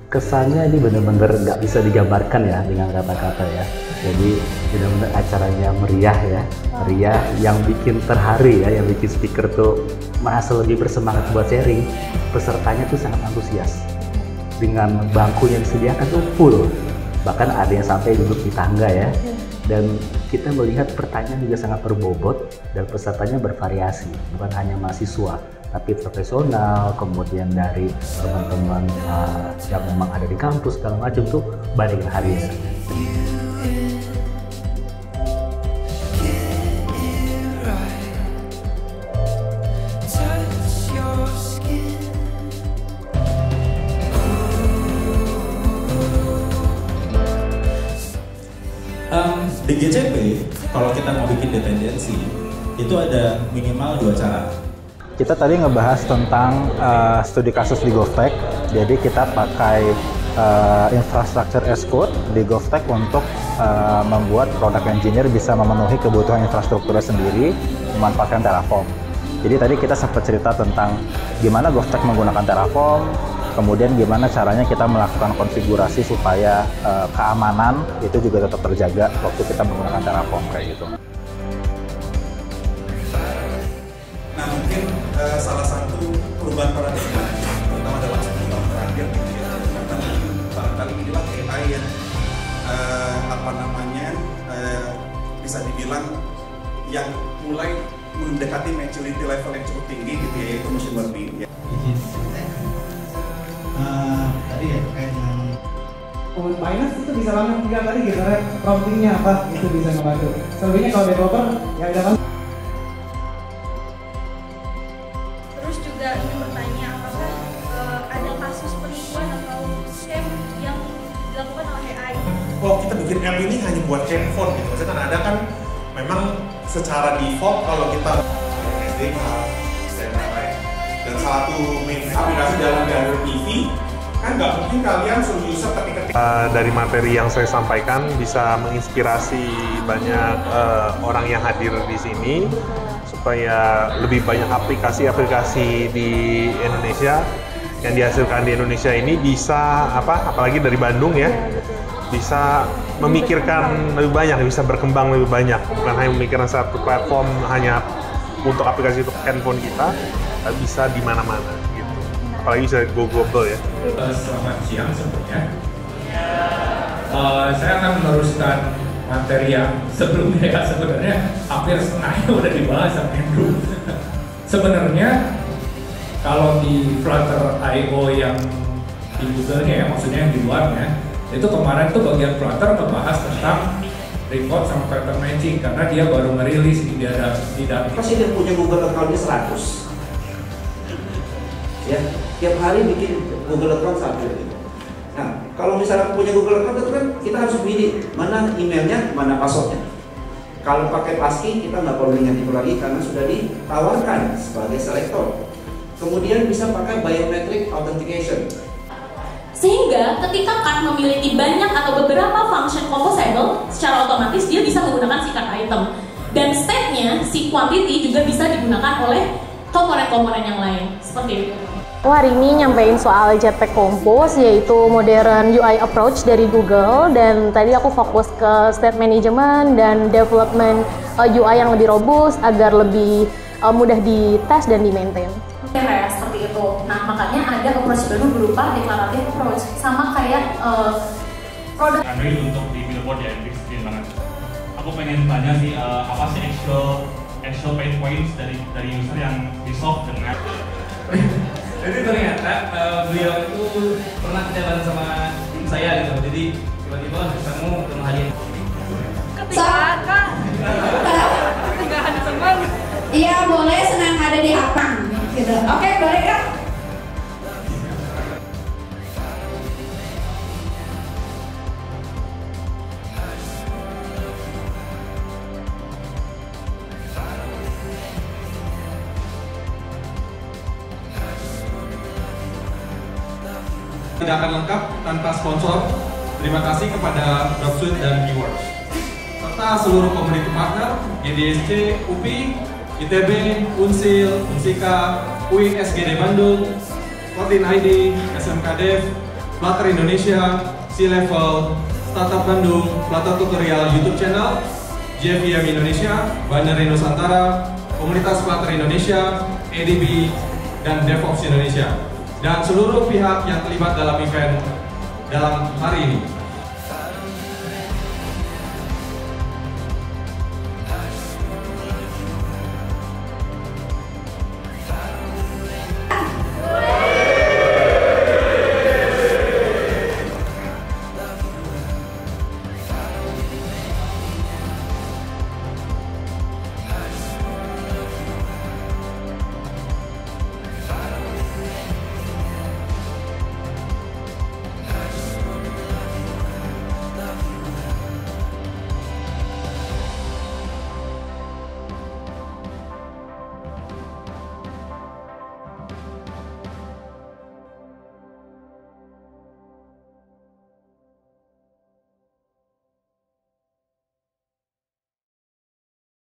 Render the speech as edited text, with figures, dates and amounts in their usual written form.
Kesannya ini benar-benar nggak bisa digambarkan ya dengan kata-kata ya. Jadi benar-benar acaranya meriah ya, meriah yang bikin terharu ya, yang bikin speaker tuh merasa lebih bersemangat buat sharing. Pesertanya tuh sangat antusias. Dengan bangku yang disediakan tuh full, bahkan ada yang sampai duduk di tangga ya. Dan kita melihat pertanyaan juga sangat berbobot dan pesertanya bervariasi, bukan hanya mahasiswa, tapi profesional, kemudian dari teman-teman yang memang ada di kampus segala macam tuh banyak yang hadir. Di GCP, kalau kita mau bikin dependensi, itu ada minimal 2 cara. Kita tadi ngebahas tentang studi kasus di GovTech, jadi kita pakai infrastructure as code di GovTech untuk membuat product engineer bisa memenuhi kebutuhan infrastrukturnya sendiri memanfaatkan Terraform. Jadi tadi kita sempat cerita tentang gimana GovTech menggunakan Terraform, kemudian gimana caranya kita melakukan konfigurasi supaya keamanan itu juga tetap terjaga waktu kita menggunakan Terraform kayak gitu. Nah mungkin salah satu perubahan paradigma, terutama dalam 10 tahun terakhir, barangkali inilah AI yang bisa dibilang yang mulai mendekati maturity level yang cukup tinggi gitu ya, yaitu machine learning. Ya. Tadi ya terkait dengan minus itu bisa langsung tinggal tadi gitu kan, promptingnya apa itu bisa ngebantu. Selebihnya kalau developer ya udah kan. Terus juga ingin bertanya apakah ada kasus penipuan atau scam yang dilakukan oleh AI? Kalau kita bikin app ini hanya buat handphone gitu, maksudnya kan ada kan memang secara default kalau kita SDK dan lain-lain. Dan satu main aplikasi dalam jalur TV kan nggak mungkin kalian suruh user ketika dari materi yang saya sampaikan bisa menginspirasi banyak orang yang hadir di sini supaya lebih banyak aplikasi-aplikasi di Indonesia yang dihasilkan di Indonesia ini bisa apalagi dari Bandung ya, bisa memikirkan lebih banyak, bisa berkembang lebih banyak, bukan hanya memikirkan satu platform hanya untuk aplikasi untuk handphone kita, tapi bisa di mana-mana gitu. Apalagi bisa go global ya. Selamat siang semuanya. Saya akan meneruskan materi yang sebelumnya ya, sebenarnya hampir setengahnya udah dibahas sama Andrew. Sebenarnya kalau di Flutter.io yang di Google-nya ya, maksudnya yang di luarnya, itu kemarin tuh bagian Flutter ngebahas tentang report sama pattern matching karena dia baru merilis di dalam. Pasti dia punya Google account-nya 100. Ya, tiap hari bikin Google account satu. Nah, kalau misalnya punya Google account itu kan kita harus pilih mana emailnya, mana passwordnya. Kalau pakai passkey kita nggak perlu ingat itu lagi karena sudah ditawarkan sebagai selektor. Kemudian bisa pakai biometric authentication. Sehingga ketika card memiliki banyak atau beberapa function composable, secara otomatis dia bisa menggunakan si card item. Dan state-nya, si quantity juga bisa digunakan oleh komponen-komponen yang lain. Seperti itu. Hari ini nyampein soal Jetpack Compose, yaitu modern UI approach dari Google, dan tadi aku fokus ke state management dan development UI yang lebih robust agar lebih mudah di-test dan di-maintain. Kayak seperti itu. Nah, makanya ada approach baru berupa declarative approach, sama kayak produk. Android untuk di billboard ya, bikin banget. Aku pengen tanya sih, apa sih actual pain points dari user yang di-solve dengan Jadi ternyata beliau itu pernah jalan sama tim saya gitu, jadi tiba-tiba ketemu hadiah. Ketika ada teman. Iya boleh, senang ada di Hapang gitu. Oke, boleh Kak? Tidak akan lengkap tanpa sponsor. Terima kasih kepada Dropsuite dan Viewers serta seluruh community partner GDSC, UPI, ITB, Unsil, Unsika, UIN SGD Bandung, Koordin ID, SMK Dev, Flutter Indonesia, C-Level, Startup Bandung, Flutter Tutorial YouTube channel, JVM Indonesia, Bandara Nusantara, Komunitas Flutter Indonesia, ADB, dan DevOps Indonesia, dan seluruh pihak yang terlibat dalam event dalam hari ini.